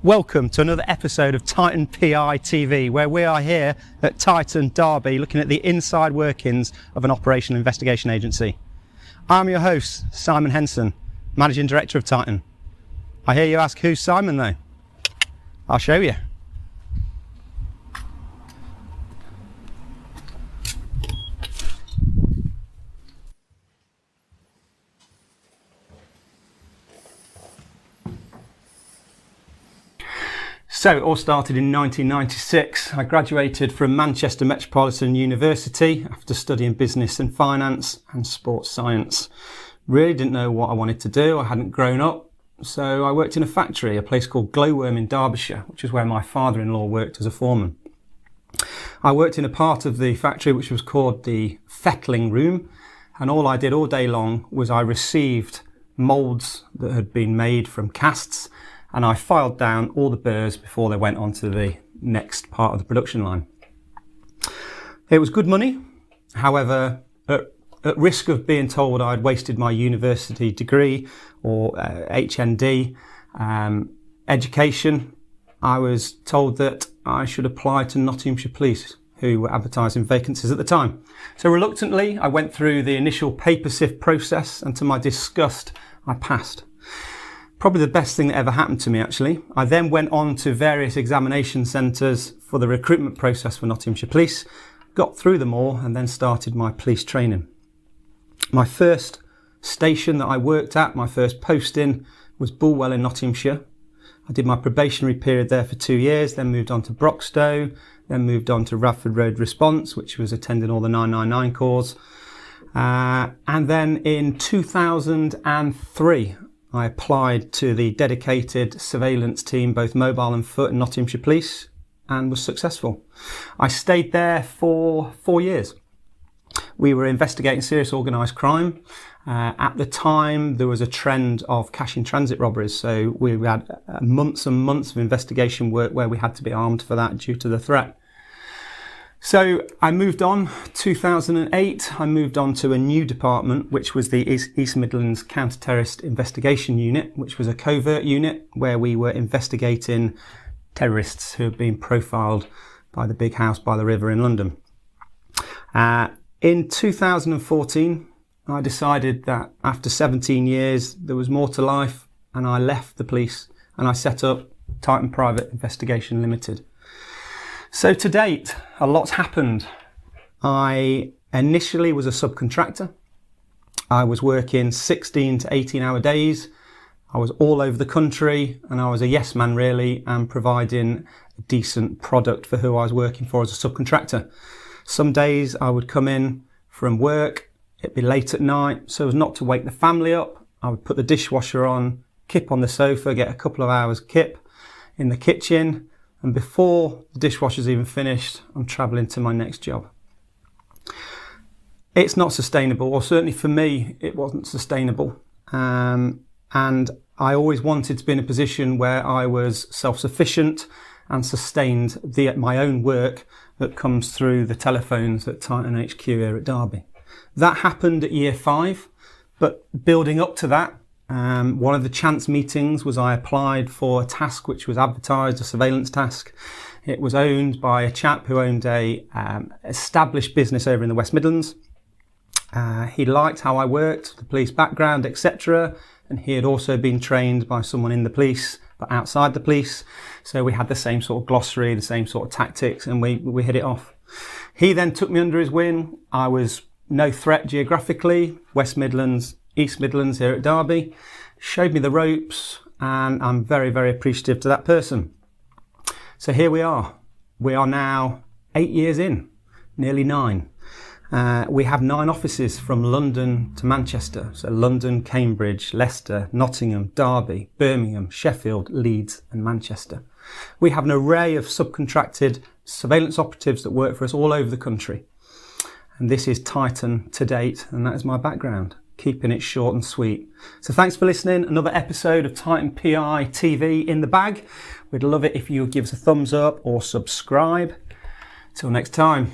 Welcome to another episode of Titan PI TV, where we are here at Titan Derby looking at the inside workings of an operational investigation agency. I'm your host, Simon Henson, Managing Director of Titan. I hear you ask, who's Simon though? I'll show you. So it all started in 1996. I graduated from Manchester Metropolitan University after studying business and finance and sports science. Really didn't know what I wanted to do. I hadn't grown up. So I worked in a factory, a place called Glowworm in Derbyshire, which is where my father-in-law worked as a foreman. I worked in a part of the factory which was called the fettling room, and all I did all day long was I received moulds that had been made from casts, and I filed down all the burrs before they went on to the next part of the production line. It was good money. However, at risk of being told I'd wasted my university degree or HND education, I was told that I should apply to Nottinghamshire Police, who were advertising vacancies at the time. So reluctantly, I went through the initial paper sift process, and to my disgust, I passed. Probably the best thing that ever happened to me, actually. I then went on to various examination centres for the recruitment process for Nottinghamshire Police, got through them all, and then started my police training. My first station that I worked at, my first posting, was Bulwell in Nottinghamshire. I did my probationary period there for 2 years, then moved on to Broxtowe, then moved on to Radford Road Response, which was attending all the 999 calls. And then in 2003, I applied to the dedicated surveillance team, both mobile and foot, in Nottinghamshire Police, and was successful. I stayed there for 4 years. We were investigating serious organised crime. At the time, there was a trend of cash in transit robberies, so we had months and months of investigation work where we had to be armed for that due to the threat. So I moved on. 2008, I moved on to a new department, which was the East Midlands Counter-Terrorist Investigation Unit, which was a covert unit where we were investigating terrorists who had been profiled by the big house by the river in London. In 2014, I decided that after 17 years, there was more to life, and I left the police and I set up Titan Private Investigation Ltd. So to date, a lot's happened. I initially was a subcontractor. I was working 16 to 18 hour days. I was all over the country, and I was a yes man really, and providing a decent product for who I was working for as a subcontractor. Some days I would come in from work, it'd be late at night, so as not to wake the family up, I would put the dishwasher on, kip on the sofa, get a couple of hours kip in the kitchen, and before the dishwasher's even finished, I'm travelling to my next job. It's not sustainable, or certainly for me, it wasn't sustainable. And I always wanted to be in a position where I was self-sufficient and sustained my own work that comes through the telephones at Titan HQ here at Derby. That happened at year 5, but building up to that, one of the chance meetings was I applied for a task which was advertised, a surveillance task. It was owned by a chap who owned a established business over in the West Midlands. He liked how I worked, the police background, etc. And he had also been trained by someone in the police, but outside the police. So we had the same sort of glossary, the same sort of tactics, and we hit it off. He then took me under his wing. I was no threat geographically, West Midlands, East Midlands here at Derby, showed me the ropes, and I'm very, very appreciative to that person. So here we are. We are now 8 years in, nearly 9. We have 9 offices from London to Manchester. So London, Cambridge, Leicester, Nottingham, Derby, Birmingham, Sheffield, Leeds and Manchester. We have an array of subcontracted surveillance operatives that work for us all over the country. And this is Titan to date, and that is my background, keeping it short and sweet. So thanks for listening. Another episode of Titan PI TV in the bag. We'd love it if you would give us a thumbs up or subscribe. Till next time.